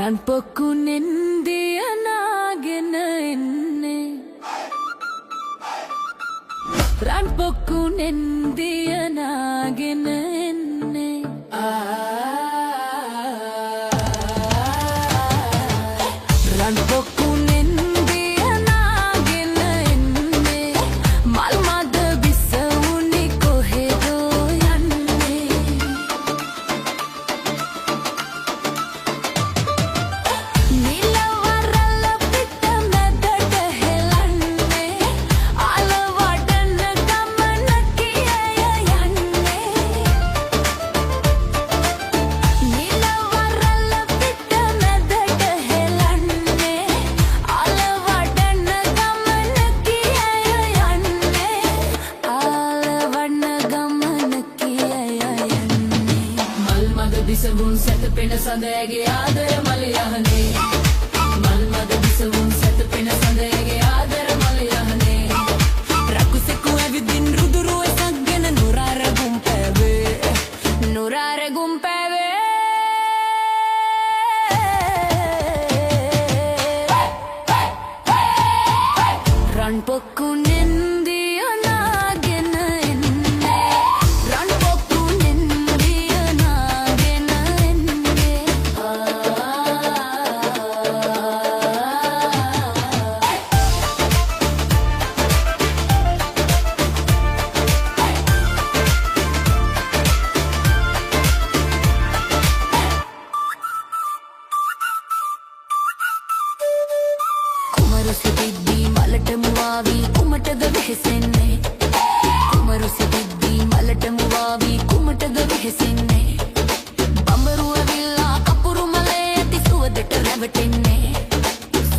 රන් පොක්කු නෙන්දිය නාගෙන එන්නේ රන් පොක්කු නෙන්දිය නාගෙන එන්නේ රන් පොක්කු නෙන්දිය නාගෙන එන්නේ මල් මද බිසවුනි කොහෙදෝ යන්නේ බිසවුන් සැතපෙන සඳයගේ ආදර මල යහනේ මල් මද බිසවුන් සැතපෙන සඳයගේ ආදර මල යහනේ රකුසෙකු ඇවිදින් රුදුරු එසක්ගෙන නුරාරගුම් පැවේ නුරාරගුම් පැවේ රන් පොක්කු නෙන්දිය නාගෙන එන්නේ රන් පොක්කු නෙන්දිය නාගෙන එන්නේ කුමරු සිටිද්දී මලට මුවාවී කුමටද වෙහෙසෙන්නේ කුමරු සිටිද්දී මලට මුවාවී කුමටද වෙහෙසෙන්නේ බඹරුව විල්ලා කපුරු මලේ ඇති සුවදට රැවටෙන්නේ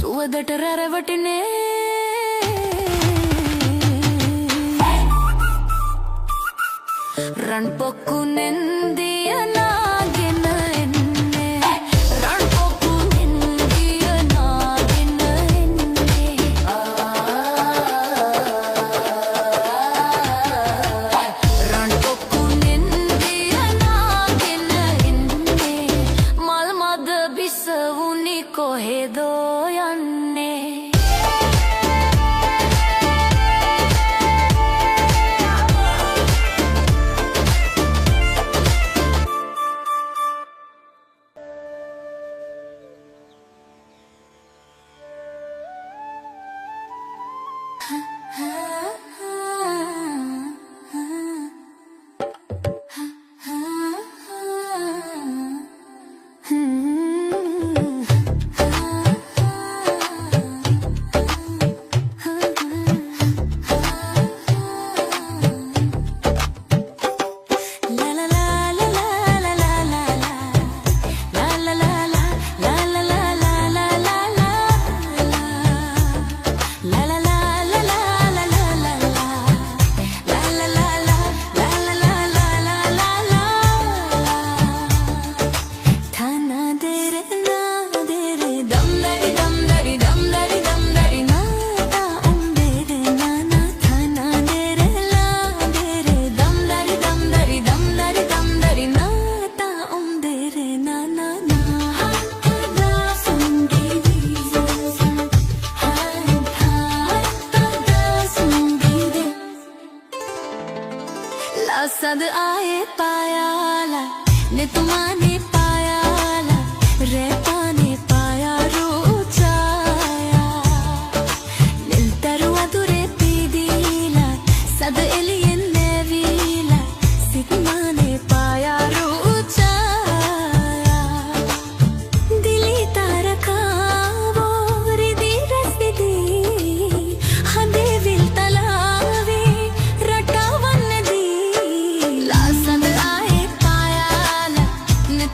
සුවදට රැවටෙන්නේ රන් පොක්කු නෙන්දිය නාගෙන එන්නේ රන් පොක්කු නෙන්දිය නාගෙන එන්නේ රන් පොක්කු නෙන්දිය නාගෙන එන්නේ මල් මද බිසවුනි කොහෙදෝ යන්නේ सद आए पायाला ने तुम्हाने पायाला रहता ने पाया रोचाया निल्तरु अदुरे पीदीला सद एलियन नेवीला सितमाने पाया रोचाया दिली तारका वो रिदी रसदी हदे विल तलावे रटावन दी सद आए पायाला ने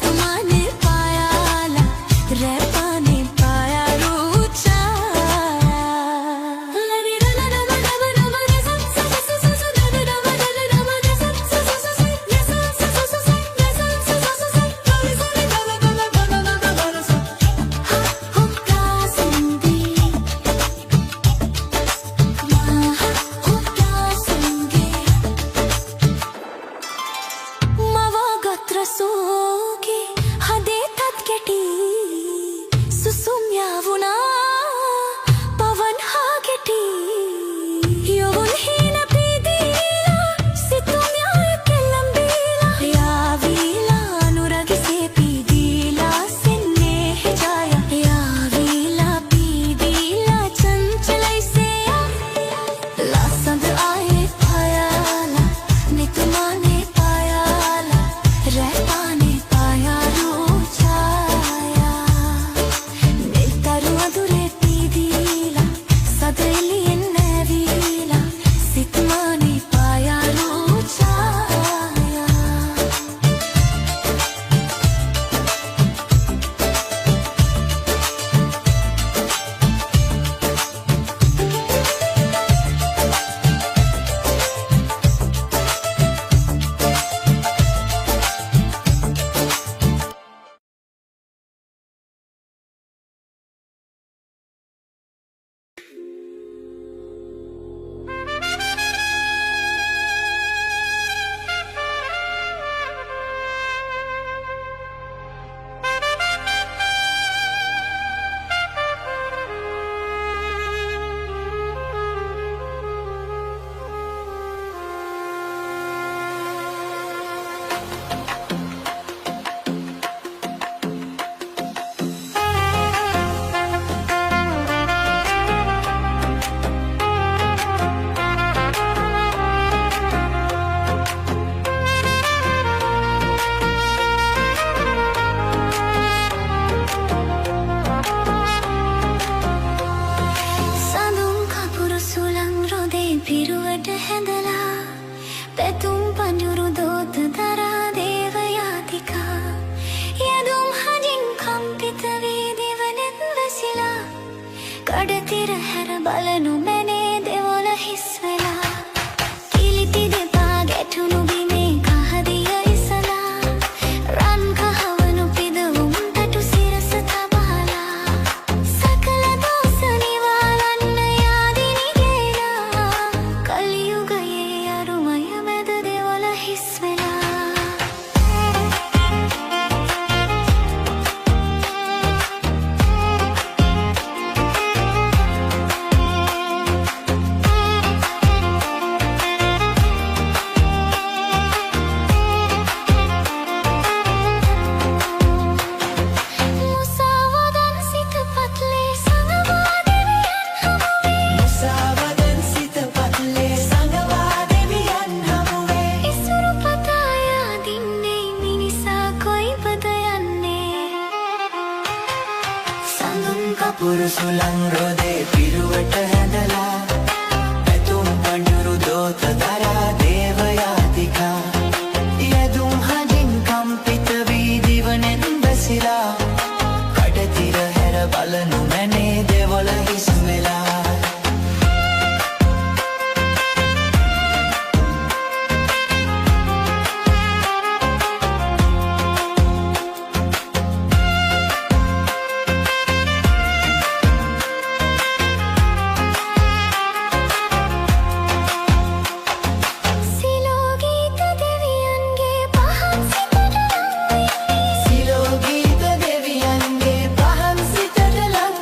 කඩතිර හැර බලනු මැනේ දෙවොල හිස් වෙලා කිලිති දෙපා ගැටුණු බිමේ කහදිය ඉසලා රන් කහවනු පිදවුම් තටු සිරස තබාලා සකල දෝස නිවාලන්න යාදිනි ගේලා කලියුගයේ අරුමය මැද දෙවොල හිස් වෙලා මුසාවදන් සිත පත්ලේ සංගවා දෙවියන් හමුවේ මුසාවදන් සිත පත්ලේ සංගවා දෙවියන් හමුවේ ඉසුරු පතායා දින්නේ මිනිසා කොයිපද යන්නේ සඳුන් කපුරු සුළං රොදේ පිරුවට හැඳලා පැතුම් පඬුරු දෝත දරා දේවයාතිකා යදුම් හදින් කම්පිත වී දිවනෙන් බැසිලා කඩතිර හැර බලනු මැනේ දෙවොල හිස් වෙලා සිලෝ ගීත දෙවියන්ගේ පහන් සිතට ලං වෙන්නේ සිලෝ ගීත දෙවියන්ගේ පහන් සිතට ලං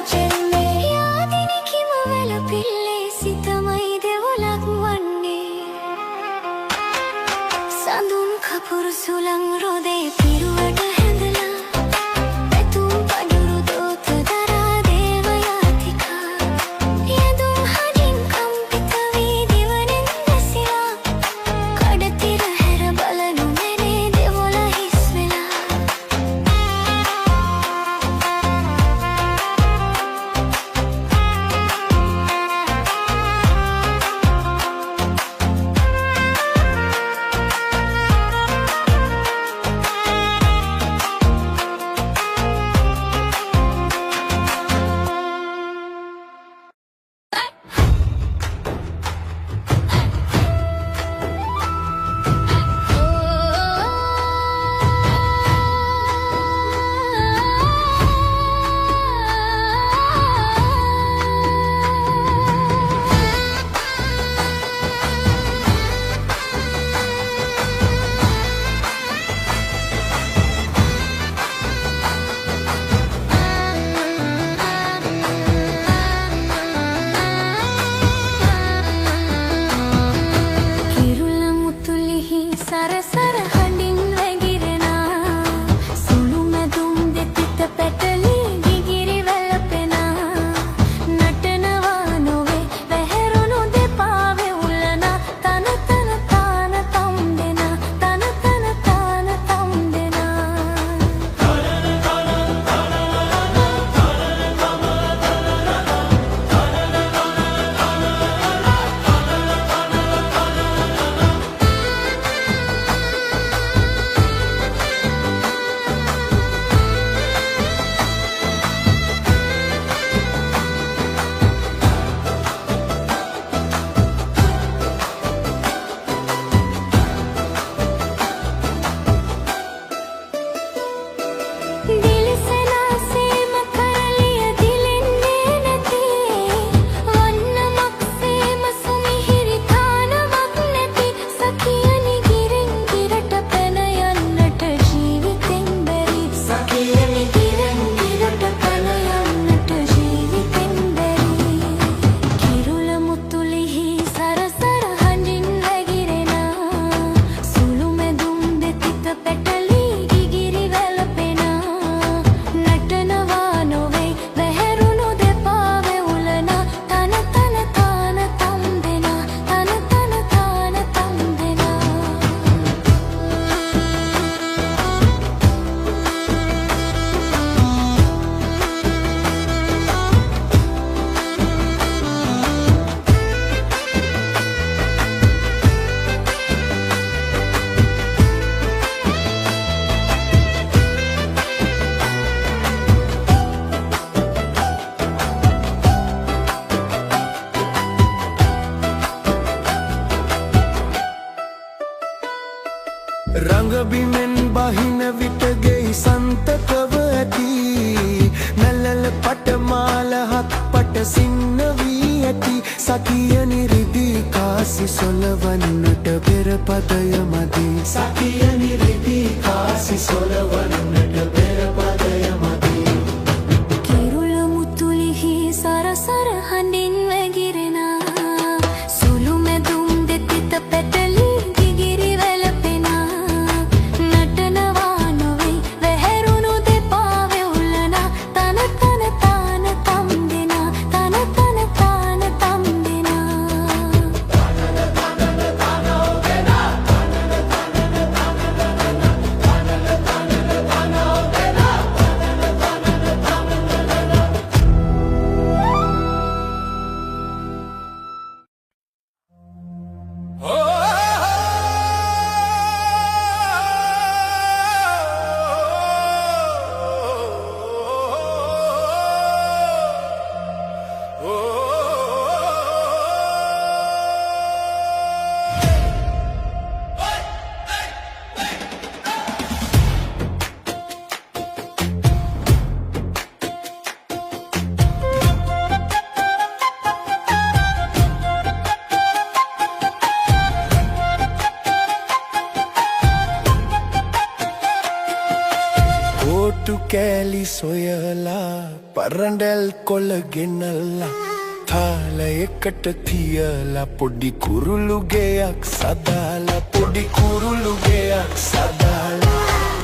බිමෙන් බහින විට ගෙයි සන්තකව ඇති මැලල පටමාල හත් පට සින්න වී ඇති සතිය නිරිදී කාසි සොලවන්නට පෙර පදය මදි සතිය නිරිදී කාසි සොලවන්නට පෙර පදය මදි කිරුළ මුතුලිහි සරසර හඬින් වැගිරෙන සුළු මැදුම් දෙතිත පැටලි දිගිරි වැළපෙන නටනවා නොවේ වැහැරුණු දෙපා වෙවුලන තන තන තාන තම් දෙන තන තන තාන තම් දෙන කෝටු කෑලි සොයලා පරඬැල් කොළ ගෙනල්ලා තාලයකට තියලා පොඩි කුරුළු ගෙයක් සදාලා පොඩි කුරුළු ගෙයක් සදාලා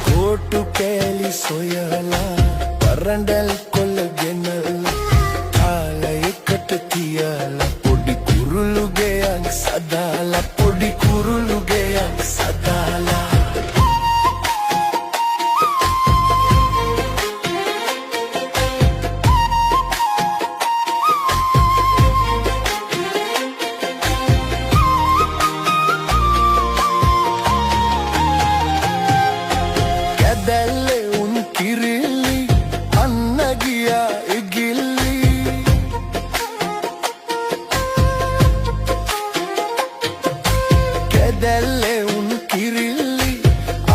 කෝටු කෑලි සොයලා පරඬැල් කොළ ගෙනල්ලා තාලයකට තියලා පොඩි කුරුළු ගෙයක් සදාලා පොඩි කුරුළු ගෙයක් සදාලා දැල්ලේ උන් කිරිල්ලි අන්න ගියා ඉගිල්ලි කැදැල්ලේ උන් කිරිල්ලි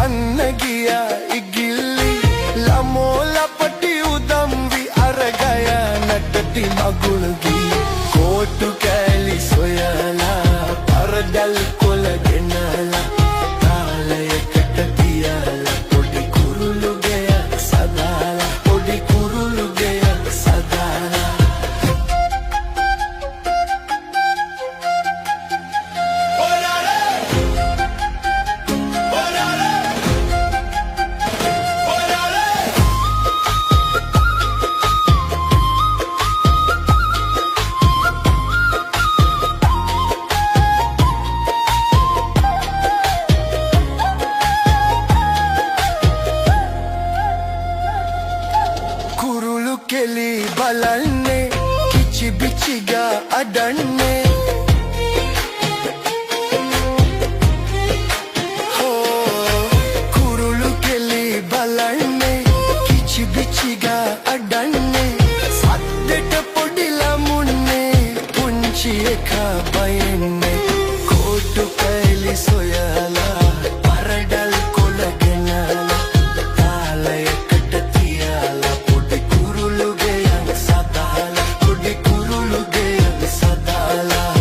අන්න ගියා ඉගිල්ලි ළමෝ ලපටි උදම්වි අරගය නටති මගුල්ගි කෝටු කෑලි සොයලා පරදල් කොළ ගෙනලා තාලයකට තියලා පොඩි කුරුළු ගෙයක් සදාලා පොඩි කුරුළු ගෙයක් සදාලා කුරුළු කෙලි බලන්නේ කිචි බිචිගා අඩන්නේ කුරුළු කෙලි බලන්නේ කිචි බිචිගා අඩන්නේ සද්දෙට පොඩි ළමුන්නේ පුංචි එකා බයන්නේ කෝටු කෑලි සොයලා පරඬල් කොළ ගෙනලා තාලයකට තියලා පොඩි කුරුළු ගෙයක් සදාලා පොඩි කුරුළු ගෙයක් සදාලා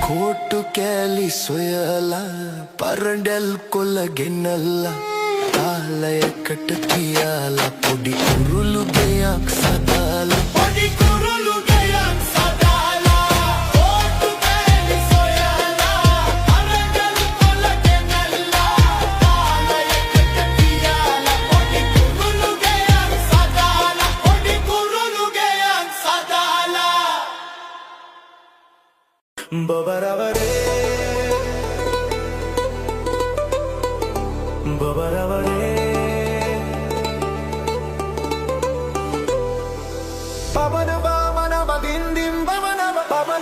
කෝටු කෑලි සොයලා පරඬැල් කොළ ගෙනල්ලා තාලයකට තියලා පොඩි කුරුළු ගෙයක් සදාලා පොඩි කුරුළු ගෙයක් සදාලා කෝටු කෑලි සොයලා පරඬැල් කොළ ගෙනල්ලා තාලයකට තියලා පොඩි කුරුළු ගෙයක් සදාලා පොඩි කුරුළු ගෙයක් සදාලා බබරවරේ බබරවරේ පබන බමන බදින්දිම් බමන බබන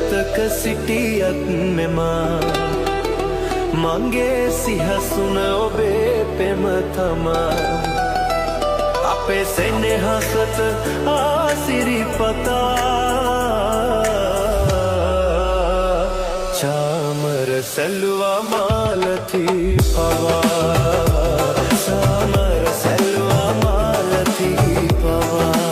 පතක සිටියත් මෙමා මගේ සිහසුන ඔබේ පෙම තමා අපේ සෙනෙහසට ආසිරිපතා චාමර සැල්ලුවා මාලති පවා චාමර සැල්ලුවා මාලති පවා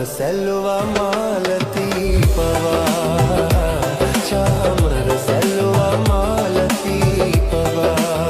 Selva malati pava chamar selva malati pava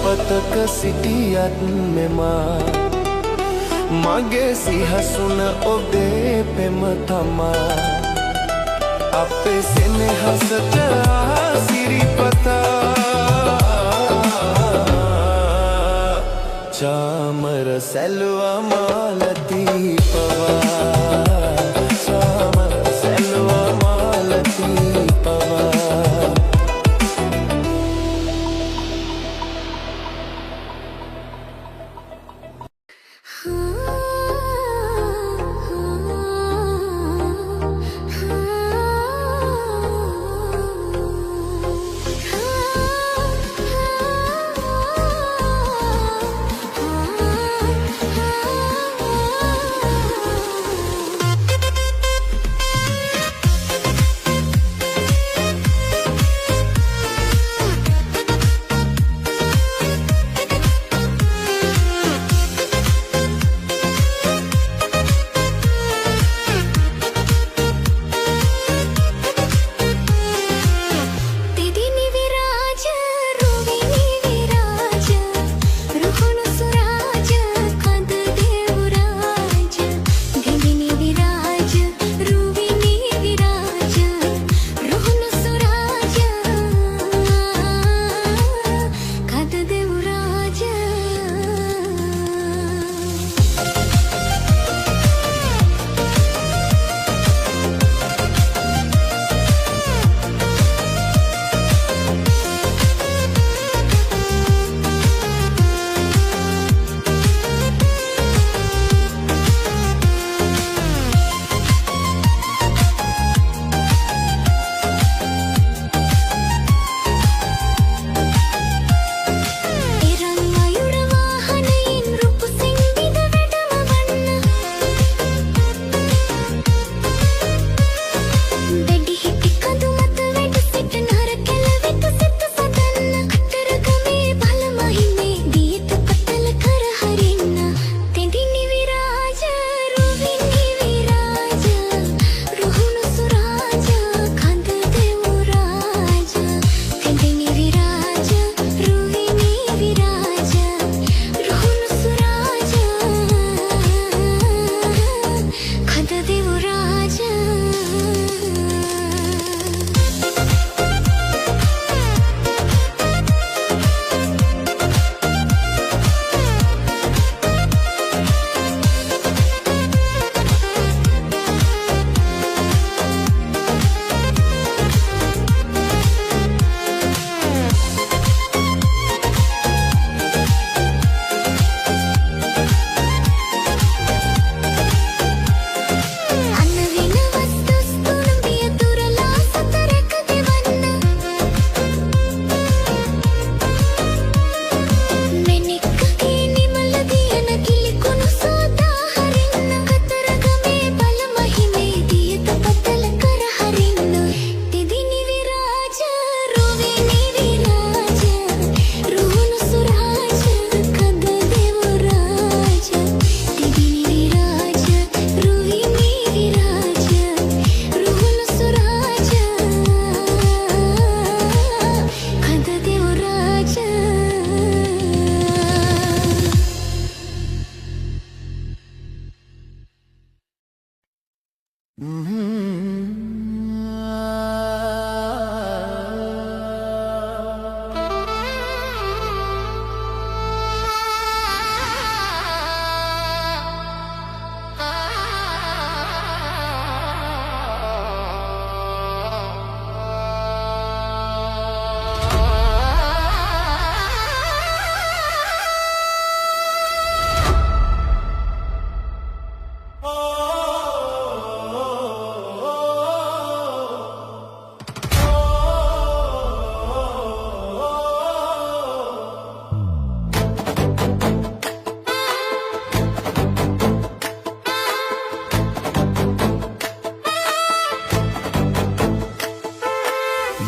පතක සිටියත් මෙමා මගේ සිහසුන ඔබේ පෙම තමා අපේ සෙනෙහසට ආසිරිපතා චාමර සැල්වා මාලති පවා චාමර සැල්වා මාලති පවා Ah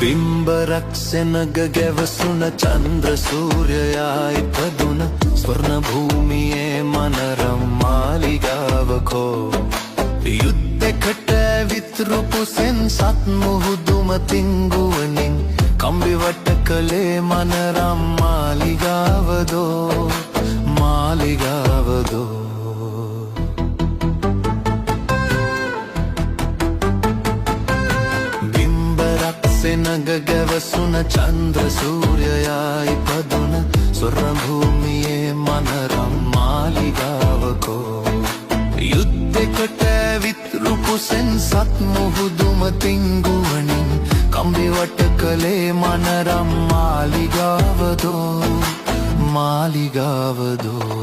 බිම්බරක් සෙනග ගැවසුන චන්ද්‍ර සූර්යයා ඉපදුන ස්වර්ණ භූමියේ මනරම් මාලිගාවකෝ යුද්ධෙකට විත්රුපුසෙන් සත් මුහුදුම තිංගුවනින් කම්බිවට කළේ මනරම් මාලිගාවදෝ මාලිගාවදෝ නග ගැවසුන චන්ද්‍ර සූර්යයා ඉපදුන ස්වර්ණ භූමියේ මනරම් මාලිගාවකෝ යුද්ධෙකට විත්රුපුසෙන් සත් මුහුදුම තිංගුවනින් කම්බිවට කළේ මනරම් මාලිගාවදෝ මාලිගාවදෝ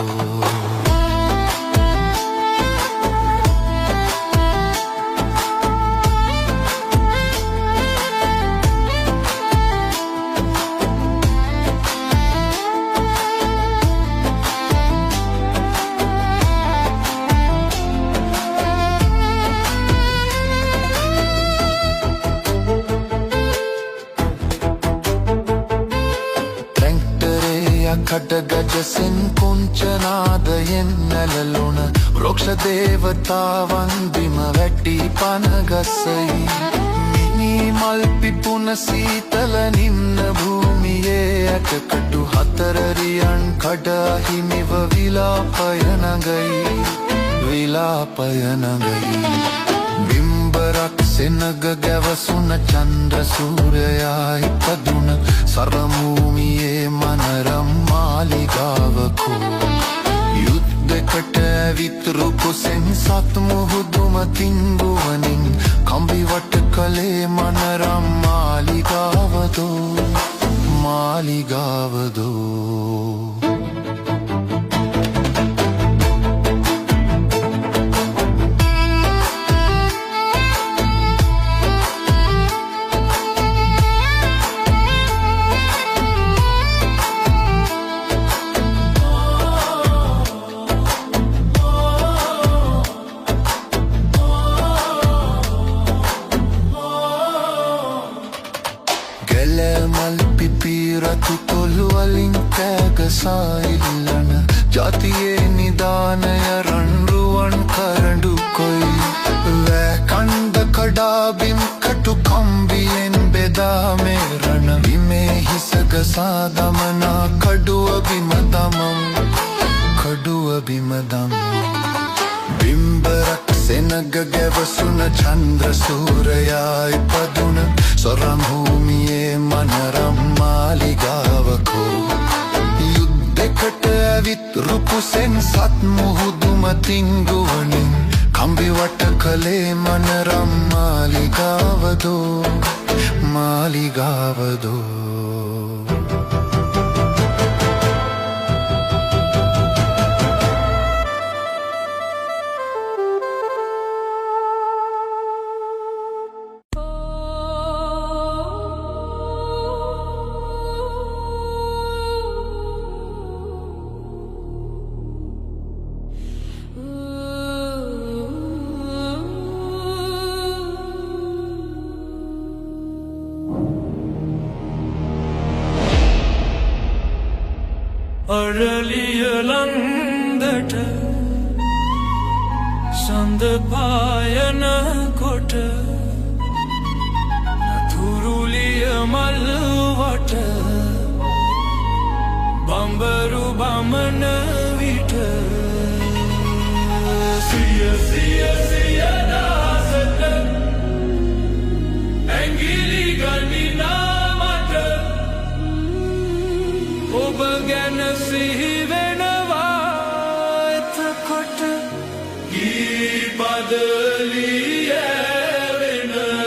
කඩගජසින් කුංචනාදයෙන් නැලලුණ වෘක්ෂ දේවතාවන් බිම වැටි පනගස්සයි මිනී මල් පිපුන සීතල නිම්න භූමියේ ඇටකටු හතරරියන් කඩ අහිමිව විලාපය නගයි විලාපය නගයි බිම්බරක් සෙනග ගැවසුන චන්ද්‍ර සූර්යයා ඉපදුන සරභූමියේ මනරම් මාලිගාවකෝ යුද්ධෙකට විත්රුපුසෙන් සත් මුහුදුම තිංගුවනින් කම්බිවට කළේ මනරම් මාලිගාවදෝ මාලිගාවදෝ මල් පිපිරතු කොළු වලින් කෑගසායිල්ලන ජාතියේ නිදානය රන්රුවන් කරඩු කොයි වැ කණ්ඩ කඩාබිම් කටු කම්බියෙන් බෙදා මේ රණ විමේ හිසගසා දමනා කඩුව බිම දමම් කඩුව බිම දමම් බිම්බරක් සෙනග ගැවසුන චන්ද්‍ර සූර්යයා ඉපදුන ස්වර්ණ භූමියේ මනරම් මාලිගාවකෝ යුද්ධෙකට විත්රුපුසෙන් සත් මුහුදුම තිංගුවනින් කම්බිවට කළේ මනරම් මාලිගාවදෝ මාලිගාවදෝ අරලිය ලන්දට සඳ පායන කොට තුරුලිය මල් වට බඹරු බමන විට සිය සිය සිය දාසට ඇඟිලි ගනිනා මට ඔබ ගැන සිහි වෙනවා එතකොට ගී පදලී ඇවෙනවා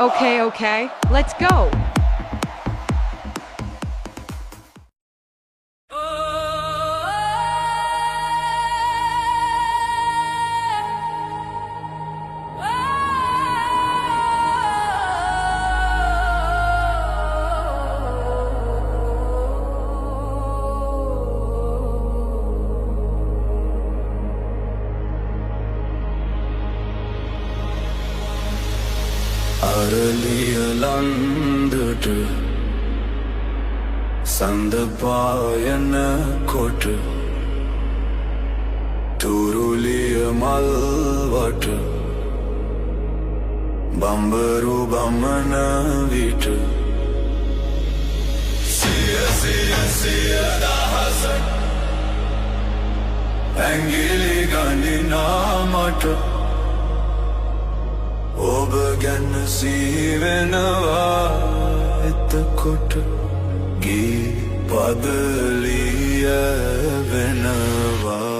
Okay, let's go. අරලිය ලන්දට සඳ පායන කොට තුරුලිය මල්වට බම්බරු බමන විට සිය දහස ඇඟිලි ගනිනා මට ඔබ ගැන සීවෙනවා එතකොට ගී පදලිය වෙනවා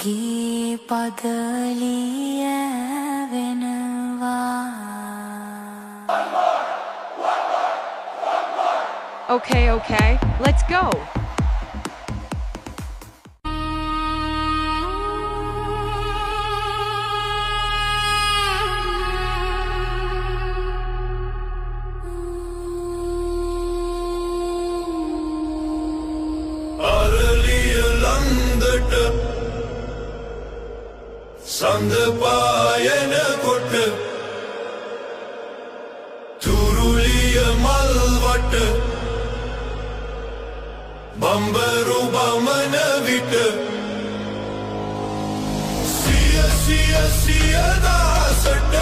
ගී පදලිය Okay, okay, let's go. අරලිය ලන්දට සඳ පායන කොට තුරුලිය මල්වට බම්බරු බමන විට සිය දාසට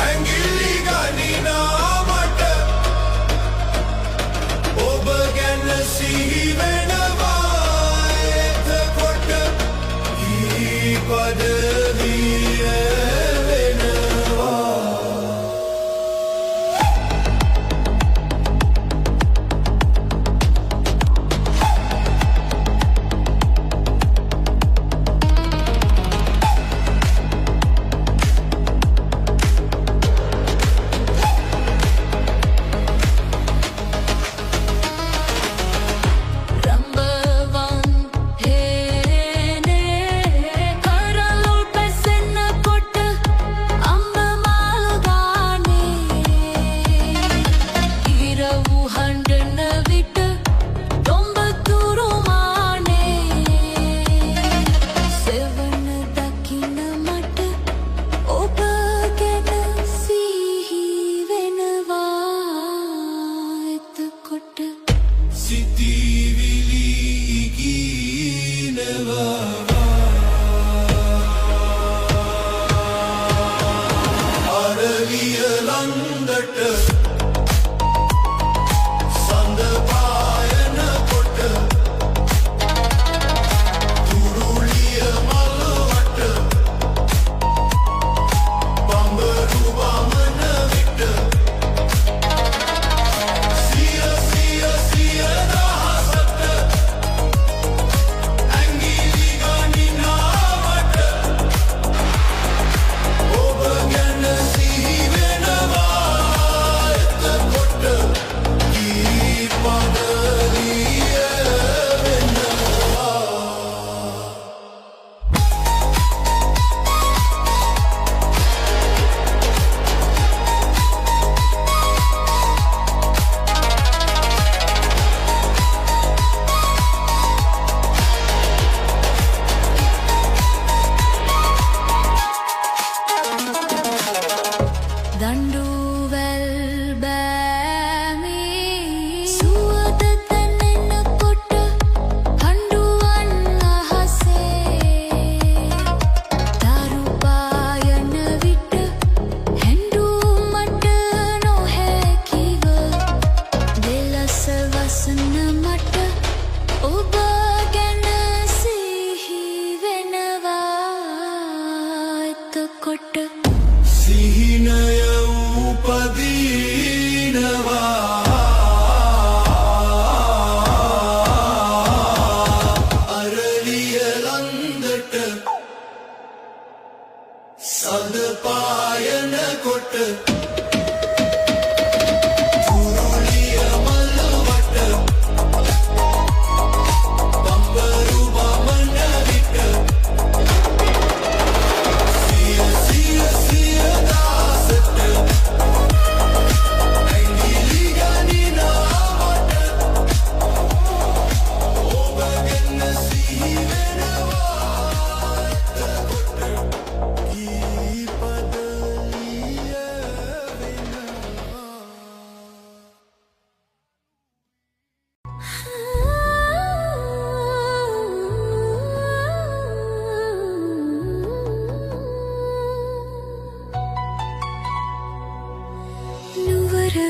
ඇඟිලි ගනිනාමට ඔබ ගැන සිහි වෙනවා එතකොට ඊ පදවිය වෙනවා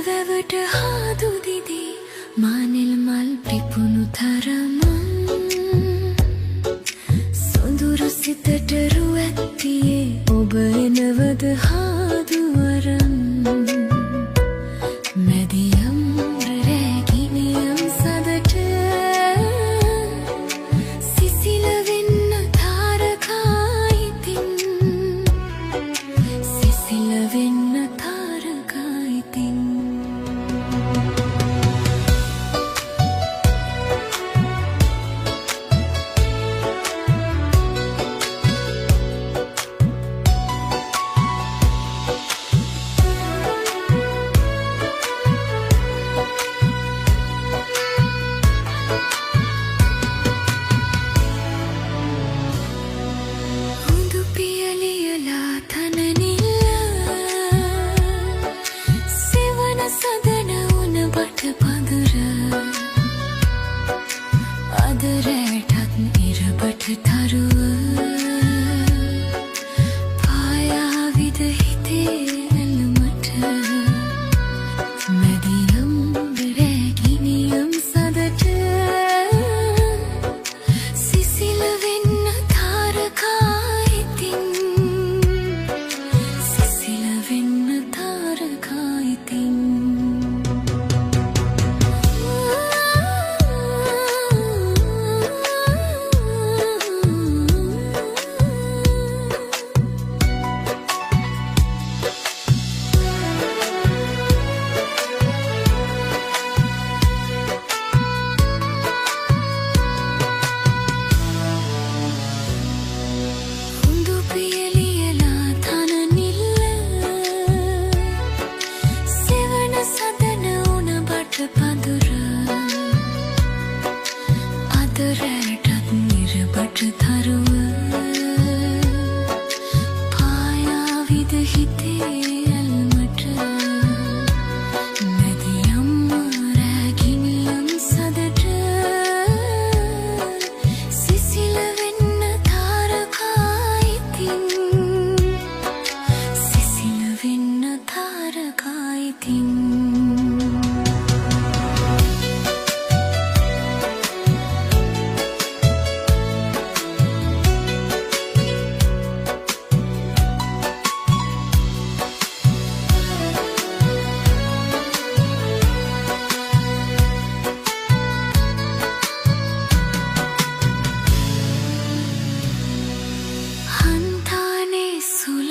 වැවට හාදු දිදී මානෙල් මල් පිපුණු තරම සොඳුරු සිතට රුවැත්තියේ ඔබ එනවද හාදු වරන් මැදියම් රැගිනියම් සදට සිසිල වෙන්න තාරකායිතින් සිසිල වෙන්න තාරකායිතින්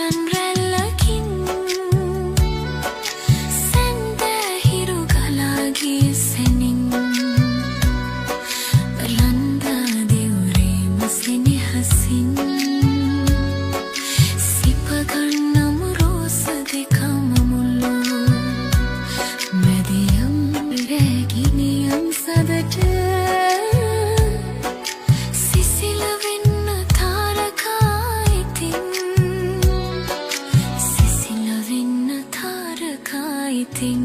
රන් රැල්ලකින් සැන්දැහිරු ගලා ගිය සැනින් ලන්දා දෙවුරේම සෙනෙහසින් සිපගන්නම රෝස දෙකම මුල්ලු මැදියම් රැගිනියම් සදට සිසිල වෙන්න තාරකා ඉතින් සිසිල වෙන්න තාරකා ඉතින්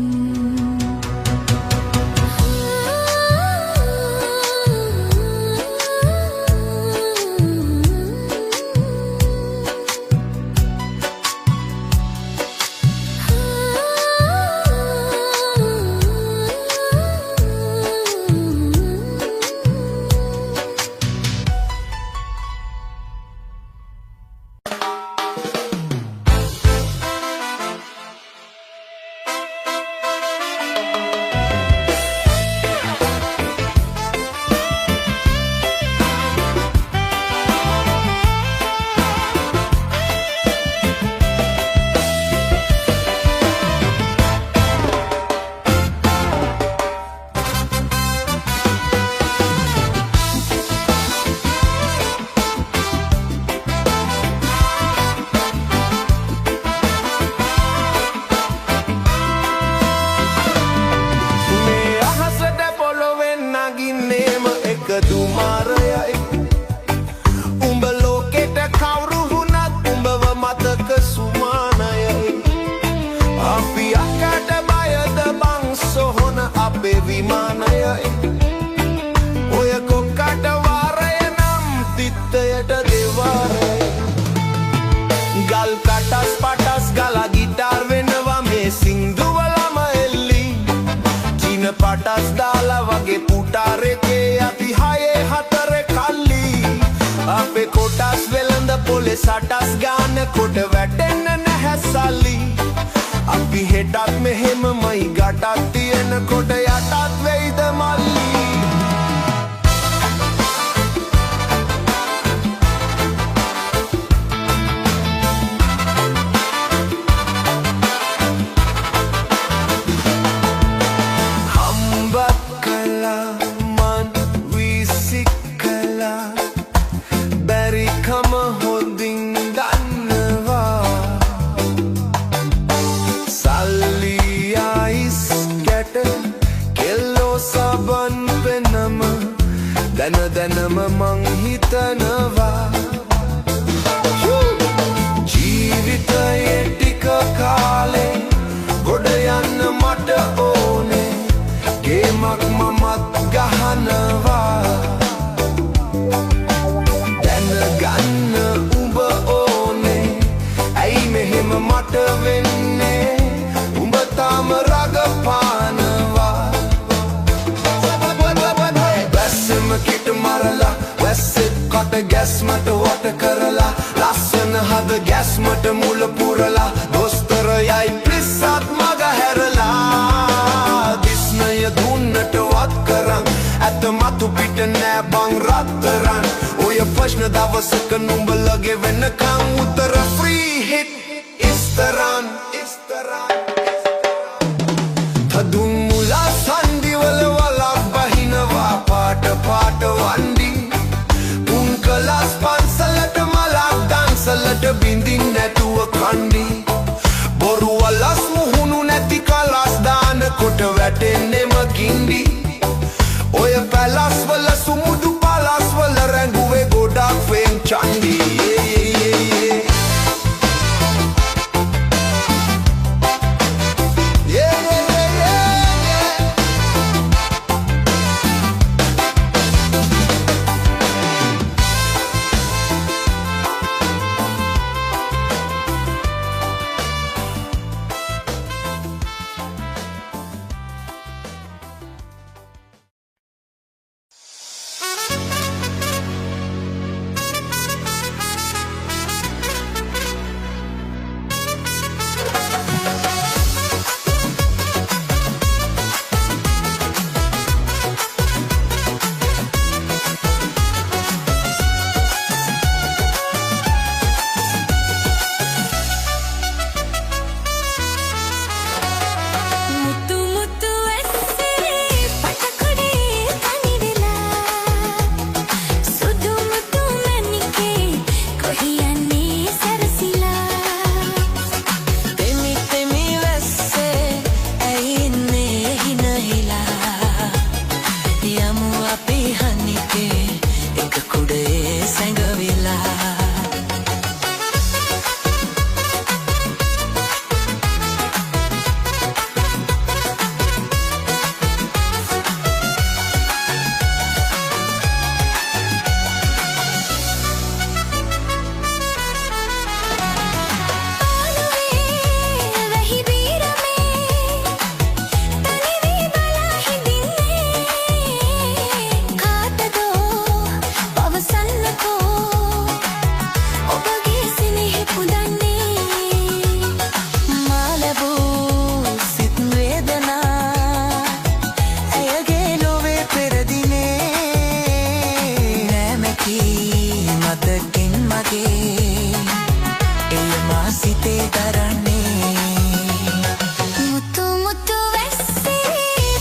දුමාරයයි උඹ ලෝකෙට කවුරු වුණත් උඹව මතක සුමානයයි අපි අකට බයද බං සොහොන අපේ විමානයයි ඔය කොක්කට වාරය නම් තිත්තයට දෙවාරයයි ගල් කටස් පටස් ගලා ගිටාර් වෙනවා මේ සින්දුවලම එල්ලි චීන පටස් දාලා වගේ පුටාරෙකේ අපි හයේ හතරේ කල්ලි අපේ කොටස් වෙළඳ පොලේ සටස් ගාන කොට වැටෙන්න නැහැ සල්ලි අපි හෙටත් මෙහෙමමයි ගටත් තියෙන කොට යටත් වෙයිද මල්ලි දැනම මං හිතනවා ජීවිතයේ ටික කාලේ ගොඩ යන්න මට ඕනේ ගේමක් මමත් ගහනවා දැනගන්න උඹ ඕනේ ඇයි මෙහෙම මට වෙන්නේ උඹ තාම රගපානවා කිට මරලා වැස්සෙත් කට ගැස්මට වට කරලා ලස්සන හද ගැස්මට මුල පුරලා දොස්තර යයි පිස්සත් මග හැරලා දිස්නය දුන්නට වත් කරන් ඇත මතු පිට නෑ බං රත්තරන් ඔය ප්‍රශ්න දවසක නුඹලගේ වෙනකං උත්තර ෆ්‍රී හිට් ඉස්තරන් තදුන් මුලා සන්දිවල වලක් බහිනවා පාට වන්ඩි උන් කලාස් පන්සලට මලක් දන්සලට බිඳින් නැතුව කණ්ඩි බොරු වලස් මුහුණු නැති කලාස් දාන කොට වැටෙන්නෙම ගින්ඩි ඔය පැලස් වල සුමුදු පලස් වල රැඟුවේ ගොඩක් ෆේම් චන්ඩි සිතේ දරන්නේ මුතු මුතු වැස්සේ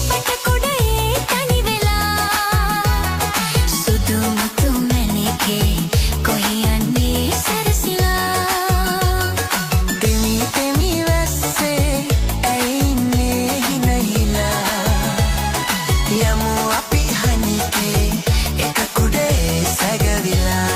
පටකොඩේ තනි වෙලා සුදු මුතු මැණිකේ කොහි යන්නේ සැරසිලා තෙමි තෙමි වැස්සේ ඇයි ඉන්නේ හිනහිලා යමු අපි හනිකේ එක කුඩේ සැගවිලා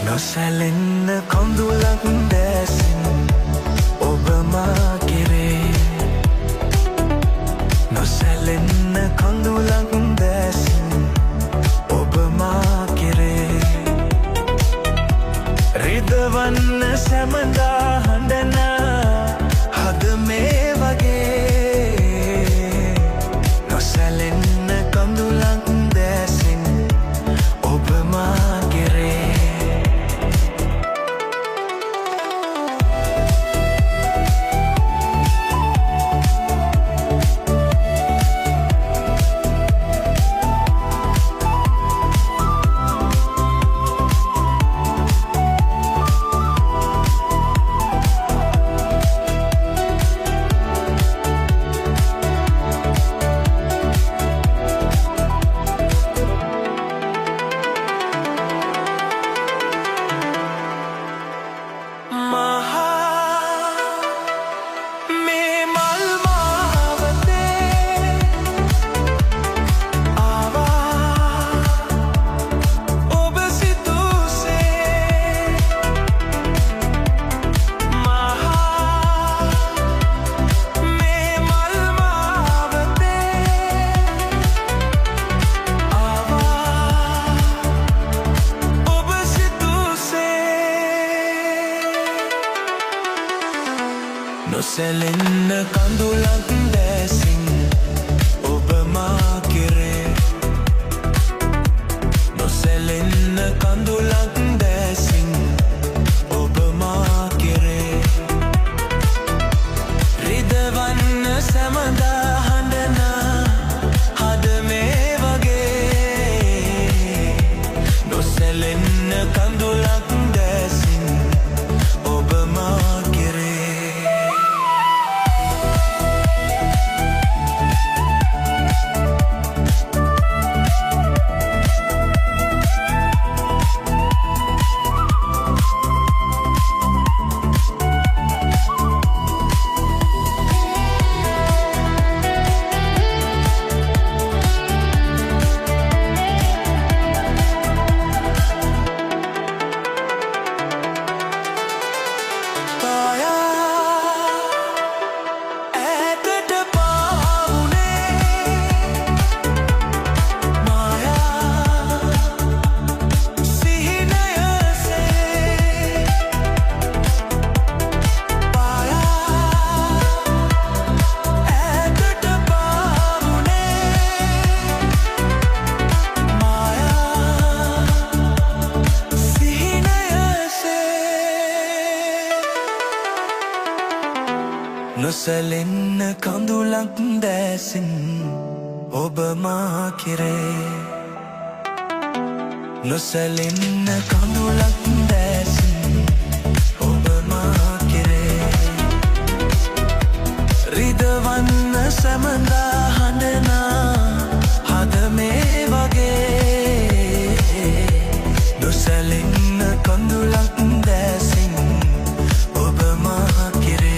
නොසැලෙන්න කොඳුලක් දැසින් ඔබ මා කෙරේ නොසැලෙන්න කොඳුලක් දැසින් ඔබ මා කෙරේ රිදවන්න සැමදා හඬන හද මේ වගේ නොසැලෙන්න කොඳුලක් දැසින් ඔබ මා කෙරේ නොසැලෙන්න කඳුලක් දැසින් ඔබ මා කෙරේ නොසැලෙන්න කඳුලක් දැසින් ඔබ මා කෙරේ රිදවන්න සැමදා හඬන හද මේ වගේ නොසැලෙන්න කඳුලක් දැසින් ඔබ මා කෙරේ නොසැලෙන්න කඳුලක් දැසින් ඔබ මා කෙරේ නොසැලෙන්න කඳුලක් දැසින් ඔබ මා කෙරේ රිදවන්න සැමදා හඬනා හද මේ වගේ නොසැලෙන්න කඳුලක් දැසින් ඔබ මා කෙරේ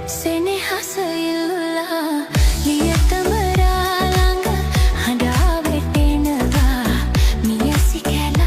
සෙනෙහස ඉල්ලලා ලියතමරා ළඟ හඬා වැටෙනවා මියසි කැල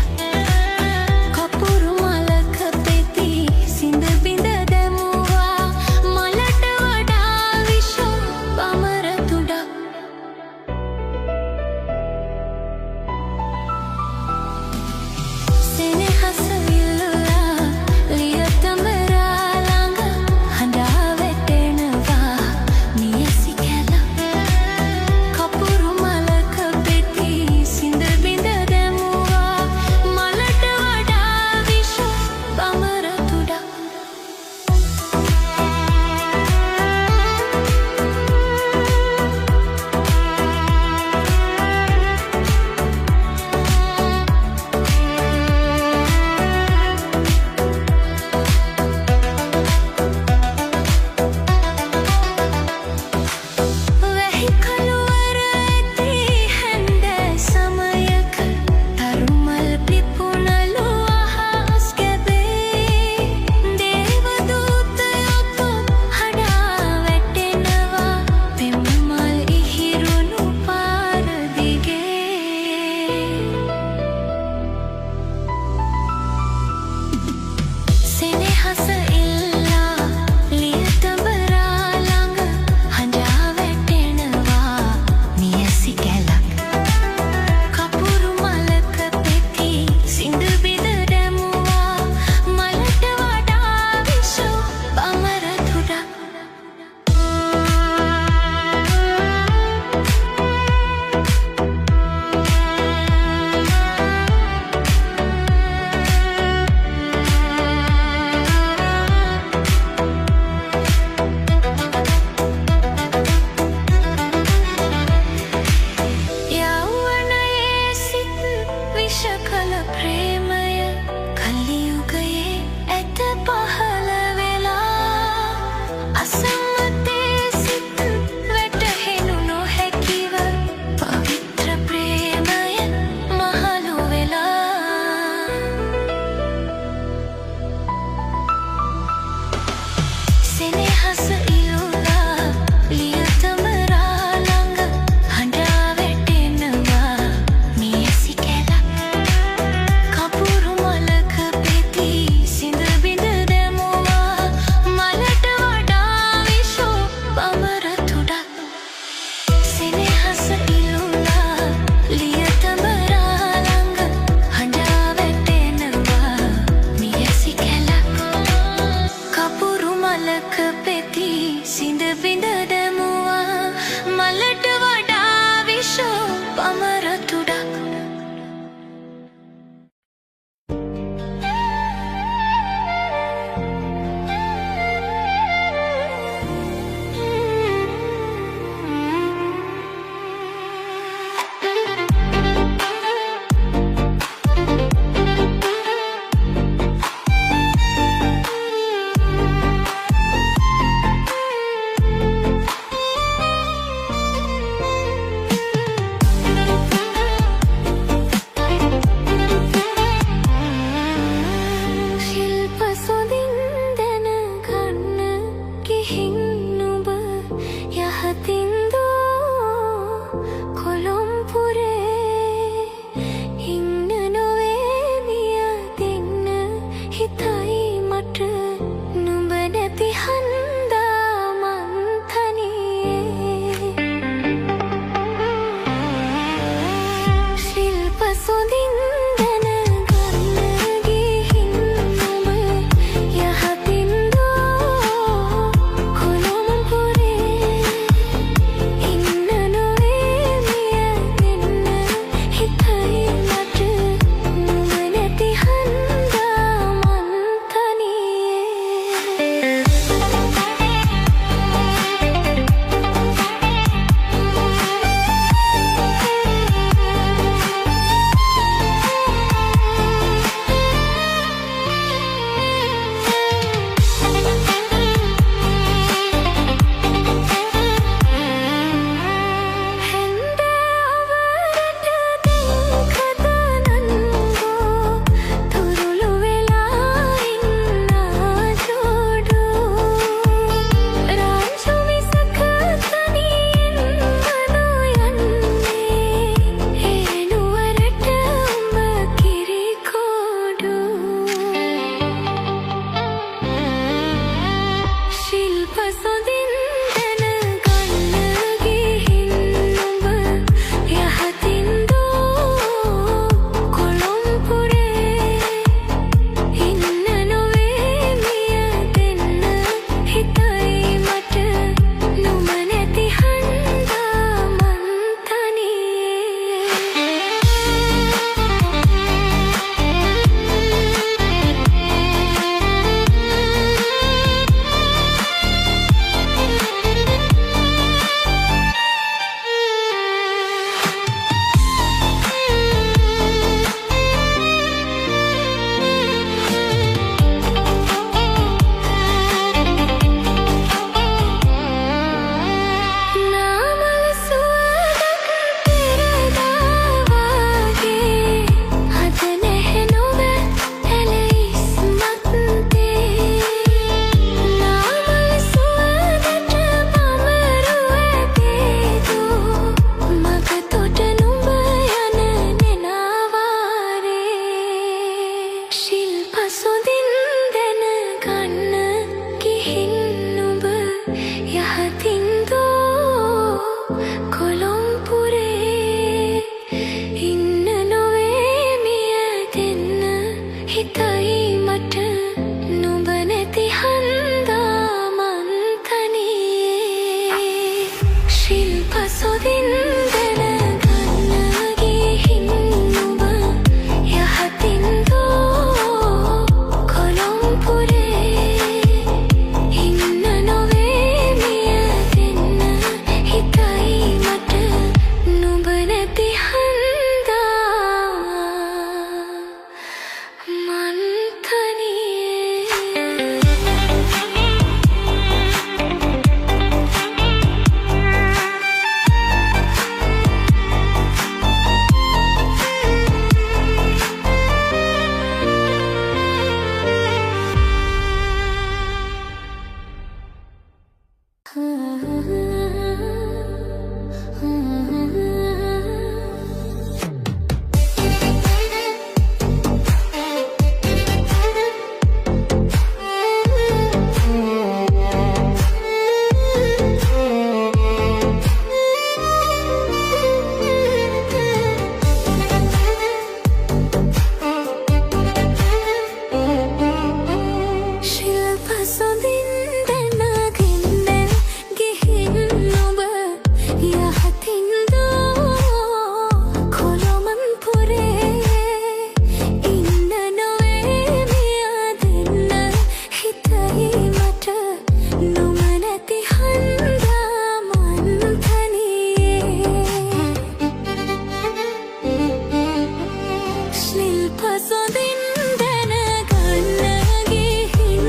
සොඳින් දැනගන්න ගිහින්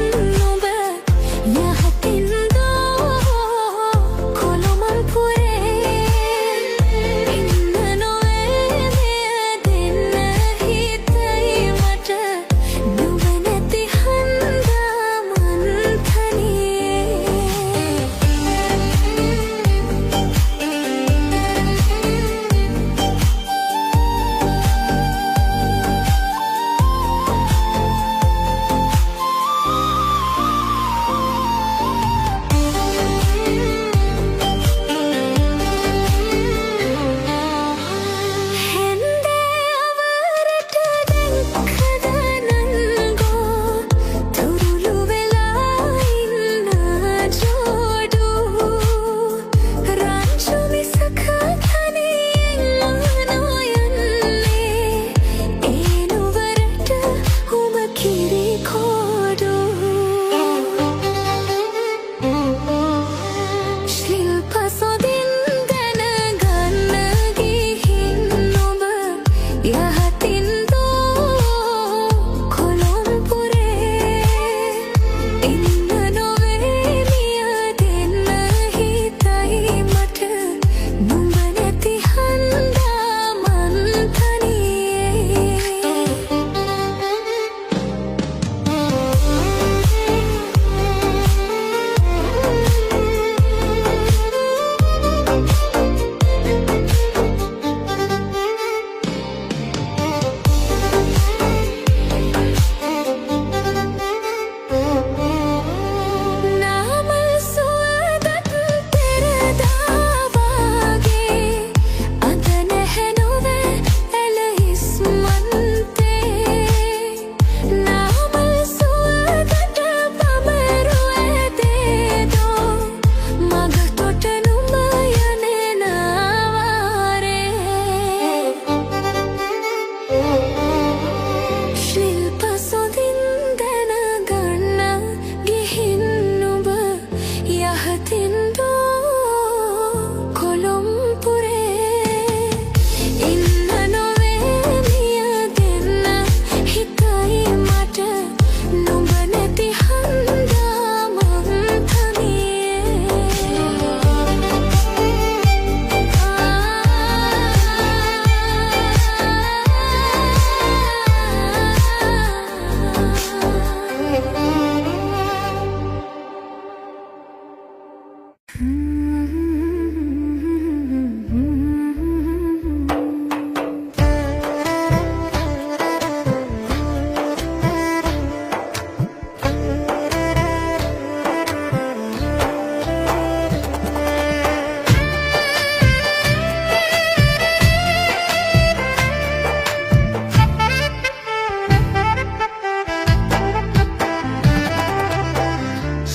ඔබ යහතින් දෝ කොළොමන් පුරේ ඉන්න නොවේ මෙය දෙන්න හිතයි මට නුඹ නැති හන්දා මන්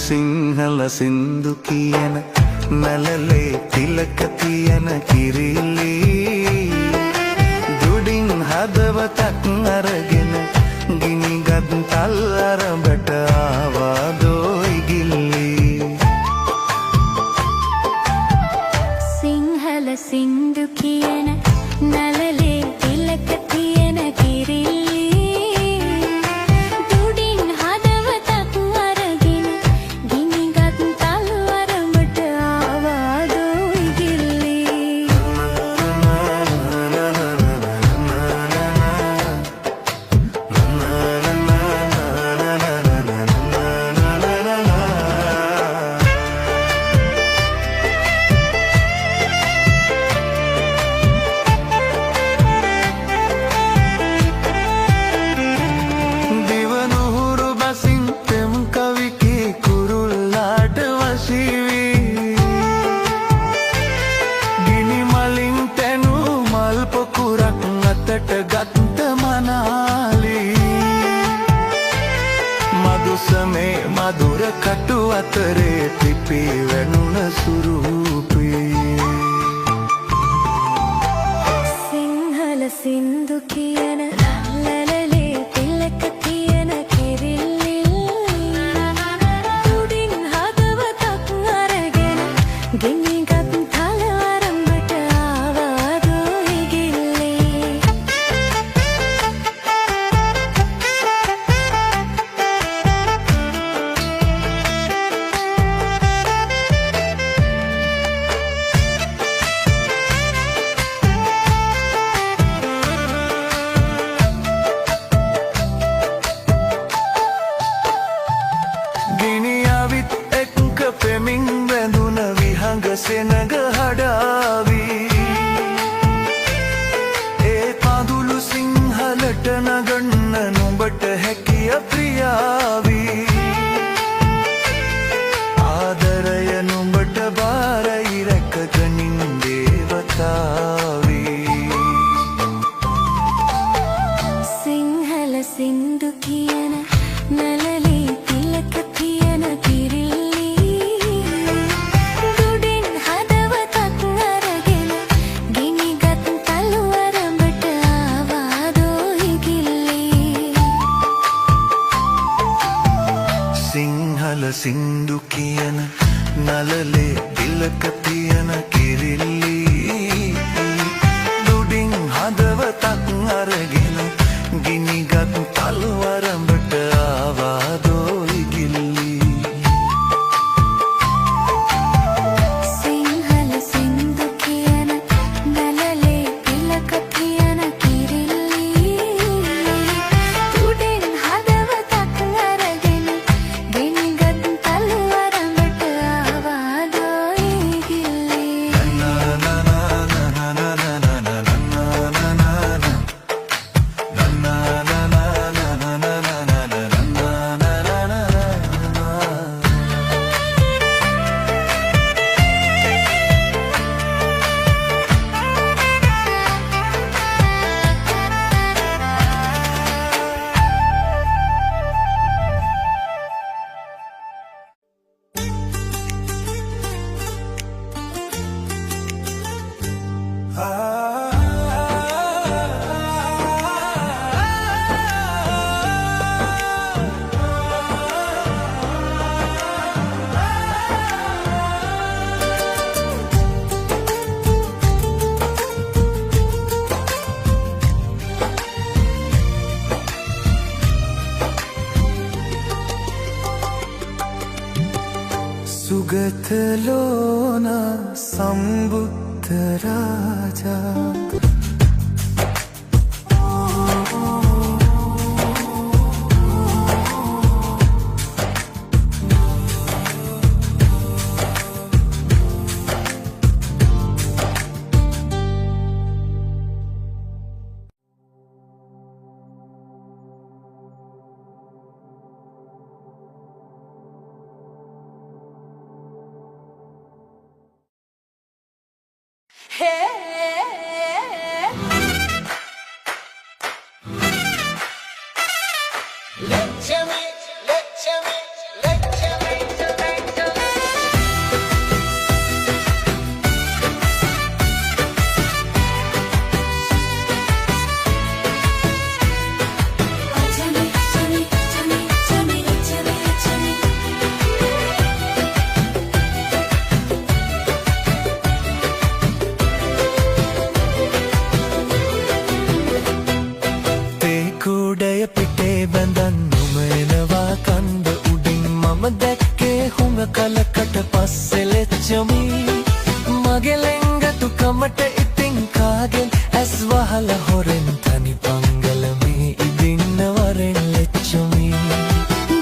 සිංහල සින්දු කියන මැලලේ තිලක තියෙන කිරිලි දුඩින් හදවතක් අරගෙන ගිනිගත් තල් අරඹට ආවාදෝයි ගිල්ලි සිංහල සින්දු කියන නලලේ තිලක තියෙන කිරිල්ලි දුඩින් හදවතක් අරගෙන ගිනිගත් තල් අරඹට ආවාදෝයි ගිල්ලි මధుර කටු අතරේ පිපි වැනුන සුරූපී සිංහල සින්දු කියන නලලේ තිලක තියෙන කිරිල්ලි දුඩින් හදවතක් අරගෙන ගිනිගත් තල අරඹට ආවාදෝයි ගිල්ලි මට නගන්න නුඹට හැකිය ප්‍රියාවී ආදරය නුඹට බාරයි රැකගනින් දේවතාවී සිංහල සින්දු කියන නළලේ තිලක තියෙන කිරිල්ලි දුඩින් හදවතක් අරගෙන ගිනිගත් තලුවරඹට ආවාදෝ හිගිල්ලි සිංහල සින්දු කියන නළලේ තිලක තියෙන කිරිල්ලි දුඩින් හදවතක් අරගෙන ගිනිගත් තලුවරඹට ආවාදෝ ඉගිල්ලි සිංහල සින්දු කියන නළලේ තිලක තියෙන කිරිල්ලි දුඩින් හදවතක් අරගෙන ගිනිගත් තලුවරඹට ආවාදෝ හිගිල්ලි सुगतलोना संबुद्ध राजा කලකට පස්සේ ලෙච්චමි මගේ ලෙංගතුකමට ඉතින් කාගෙන් ඇස් වහලා හොරෙන් තනි පංගලමේ ඉදින්න වරෙන් ලෙච්චමි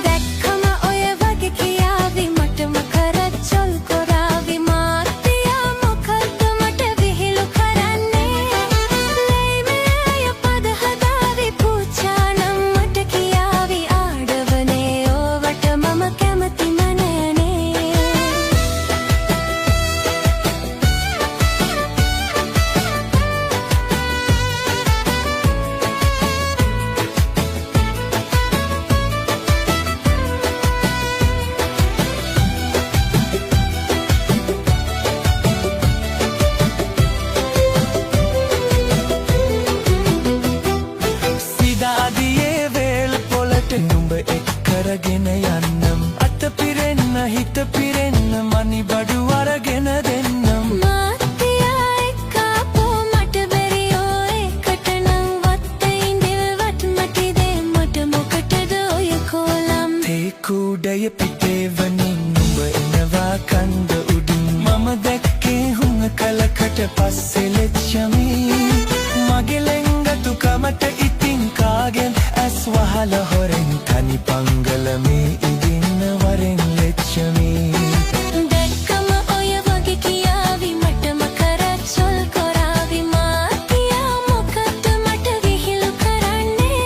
දැක්කම ඔය වගේ කියාවි මටම කරච්චොල් කොරාවි මාත්‍යා මොකද්ද මට විහිළු කරන්නේ ලේ මේ අය පද හදාවි පුචානම් මට කියාවි ආඩවනේ ඕවට මම කැමති කරගෙන යන්නම් අත පිරෙන්න හිත පිරෙන්න මනි බඩු අරගෙන දෙන්නම් මාත්‍යා එක්කාපෝ මට බැරියෝ එකට නම් වත්ත ඉඳිල්වත් මටි දේ මට මොකටද ඔය කෝලම් තේ කුඩය පිටේ වනින් නුඹ එනවා කන්ද උඩින් මම දැක්කේ හුඟ කලකට පස්සේ ලෙච්චමි මගේ ලෙංගතුකමට ඉතින් කාගෙන් ඇස් වහලා හොරෙන් තනි පංගලමේ ඉදින්න වරෙන් ලෙච්චමි දැක්කම ඔය වගේ කියාවි මටම කරච්චොල් කොරාවි මාත්‍යා මොකද්ද මට විහිළු කරන්නේ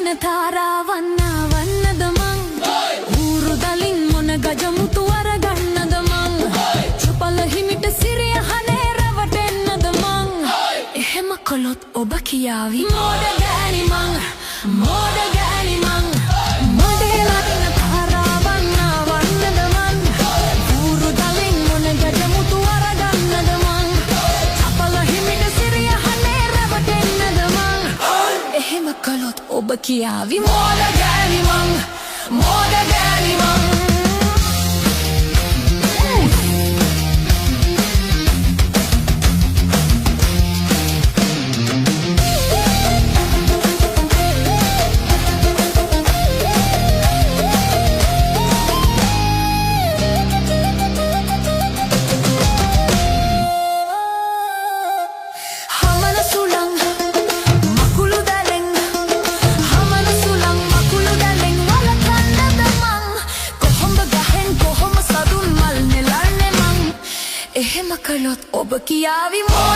වදින තාරාවන්න වන්නද මං ඌරු දලින් මොන ගජමුතු අරගන්නද මං චුපල හිමිට සිරිය හනේ රවටෙන්නද මං එහෙම කළොත් ඔබ කියාවි මෝඩ ගෑණි මං මෝඩ ගෑණි මං මොඩේ වදින තාරාවන්න වන්නද මං ඌරු දලින් මොන ගජමුතු අරගන්නද මං චුපල හිමිට සිරිය හනේ රවටෙන්නද මං එහෙම කළොත් ඔබ කියාවි මෝඩ ගෑණි මං මෝඩ ගෑණි මං හමන සුළං මකුළු දැලෙන් හමන සුළං මකුළු දැලෙන් වලකන්නද මං කොහොඹ ගහෙන් කොහොම සදුන් මල් නෙලන්නේ මං එහෙම කළොත් ඔබ කියාවි මෝඩ